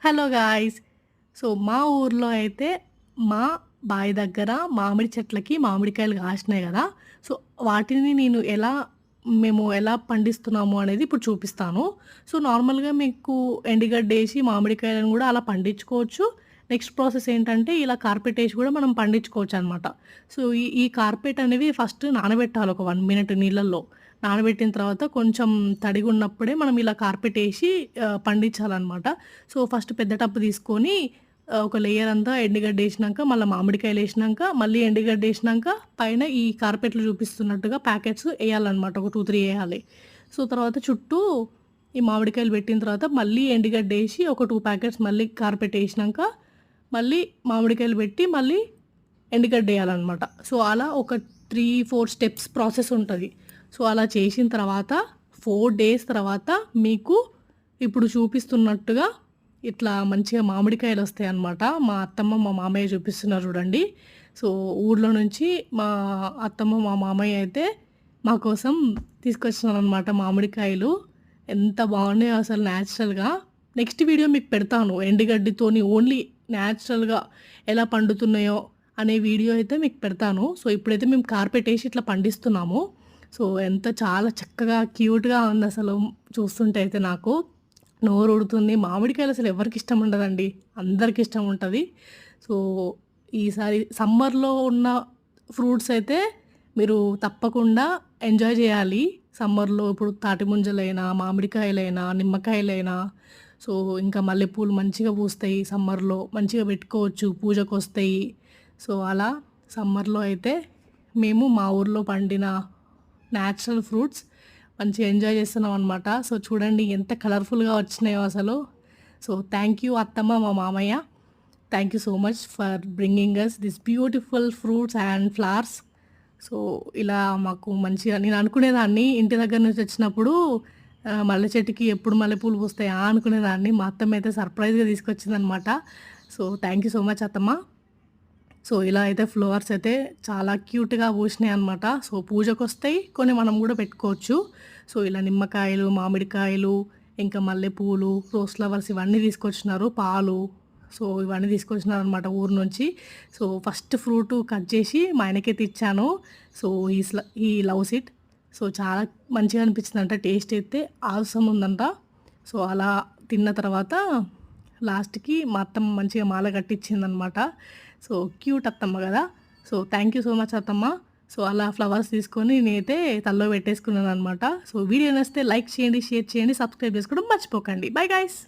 Hello guys. So, మా ఊర్లో అయితే మా బావి దగ్గర మామిడి చెట్లకి మామిడికాయలు కాసినాయి గదా! సో, వాటిని మేము ఎలా పండిస్తున్నాము అనేది ఇప్పుడు చూపిస్తాను. సో, నార్మల్‌గా మీకు ఎండుగడ్డేసి మామిడికాయలను గూడా అలా పండించుకోవచ్చు. నెక్స్ట్ ప్రాసెస్ ఏంటంటే ఇలా కార్పెటేసి గూడా మనం పండించుకోవచ్చనమాట. సో, ఈ కార్పెట్ అనేవి ఫస్ట్ నానబెట్టాలి ఒక 1 మినిట్ నీళ్ళల్లో. నానబెట్టిన తర్వాత కొంచెం తడిగున్నప్పుడే మనం ఇలా కార్పెటేసి పండించాలనమాట. సో, ఫస్ట్ పెద్ద టబ్బు తీసుకొని ఒక లేయర్ అంతా ఎండుగడ్డేసినాక, మళ్ళా మామిడికాయలేసినాక, మళ్ళీ ఎండుగడ్డేసినాక పైన ఈ కార్పెట్‌లో చూపిస్తున్నట్టుగా ప్యాకెట్స్ ఎయాలనమాట. ఒక 2, 3 ఎయాలి. సో, తర్వాత చుట్టూ ఈ మామిడికాయలు పెట్టిన తర్వాత మళ్ళీ ఎండుగడ్డేసి ఒక 2 ప్యాకెట్స్ మళ్ళీ కార్పెటేసినాక, మళ్ళీ మామిడికాయలు పెట్టి, మళ్ళీ ఎండుగడ్డేయాలనమాట. సో, అలా ఒక 3, 4 స్టెప్స్ ప్రాసెస్ ఉంటది. సో, అలా చేసిన తర్వాత 4 డేస్ తర్వాత మీకు ఇప్పుడు చూపిస్తున్నట్టుగా ఇట్లా మంచిగా మామిడికాయలొస్తాయన్నమాట. మా అత్తమ్మ, మా మామయ్య చూపిస్తున్నారు చూడండి. సో, ఊర్లో నుంచి మా అత్తమ్మ, మా మామయ్య అయితే మా కోసం తీసుకొచ్చినారనమాట మామిడికాయలు. ఎంత బాగున్నాయో అసలు న్యాచురల్‌గా. నెక్స్ట్ వీడియో మీకు పెడతాను. ఎండుగడ్డితోని ఓన్లీ న్యాచురల్‌గా ఎలా పండుతున్నాయో అనే వీడియో అయితే మీకు పెడతాను. సో, ఇప్పుడైతే మేము కార్పెటేసి ఇట్లా పండిస్తున్నాము. సో, చాలా చక్కగా క్యూట్‌గా ఉందసలు చూస్తుంటే అయితే నాకు. నోరూడుతుంది. మామిడికాయలు అసలు ఎవరికి ఇష్టం ఉండదండి. అందరికి ఇష్టం ఉంటది. సో, ఈసారి సమ్మర్‌లో ఉన్న ఫ్రూట్స్ అయితే మీరు తప్పకుండా ఎంజాయ్ చేయాలి. సమ్మర్‌లో ఇప్పుడు తాటి ముంజలైనా, మామిడికాయలైనా, నిమ్మకాయలైనా, సో, ఇంకా మల్లెపూలు మంచిగా పూస్తాయి సమ్మర్‌లో. మంచిగా పెట్టుకోవచ్చు. పూజకొస్తాయి. సో, అలా సమ్మర్‌లో అయితే మేము మా ఊర్లో పండిన న్యాచురల్ ఫ్రూట్స్ మంచిగా ఎంజాయ్ చేస్తున్నామనమాట. సో, చూడండి ఎంత కలర్‌ఫుల్‌గా వచ్చినాయో అసలు. సో, థ్యాంక్ యూ అత్తమ్మ, మా మామయ్య. Thank you so much for bringing us this beautiful fruits and flowers. So, ఇలా మాకు మంచిగా నేను అనుకునేదాన్ని ఇంటి దగ్గర నుంచి వచ్చినప్పుడు మల్లె చెట్టుకి ఎప్పుడు మల్లెపూలు పూస్తాయా అనుకునేదాన్ని. మా అత్తమ్మ అయితే సర్ప్రైజ్‌గా తీసుకొచ్చిందనమాట. So, thank you so much అత్తమ్మ. సో, ఇలా అయితే ఫ్లవర్స్ అయితే చాలా క్యూట్‌గా పూసినాయనమాట. సో, పూజకొస్తాయి. కొన్ని మనం గూడా పెట్టుకోవచ్చు. సో, ఇలా నిమ్మకాయలు, మామిడికాయలు, ఇంకా మల్లెపూలు, రోజ్ ఫ్లవర్స్ ఇవన్నీ తీసుకొచ్చినారు. పాలు, సో, ఇవన్నీ తీసుకొచ్చినారనమాట ఊరు నుంచి. సో, ఫస్ట్ ఫ్రూటు కట్ చేసి మా ఆయనకైతే ఇచ్చాను. So, he loves it. So, చాలా మంచిగా అనిపించిందంట. టేస్ట్ అయితే ఆసమ్ ఉందంట. సో, అలా తిన్న తర్వాత లాస్ట్‌కి మా అత్తమ్మ మంచిగా మాల కట్టించిందనమాట. సో, క్యూట్ అత్తమ్మ గదా! So, thank you so much అత్తమ్మ. సో, అలా ఫ్లవర్స్ తీసుకొని నేనైతే తలలో పెట్టేసుకున్నాననమాట. సో, వీడియో నచ్చితే లైక్ చేయండి, షేర్ చేయండి, సబ్స్క్రైబ్ చేసుకోవడం మర్చిపోకండి. Bye guys.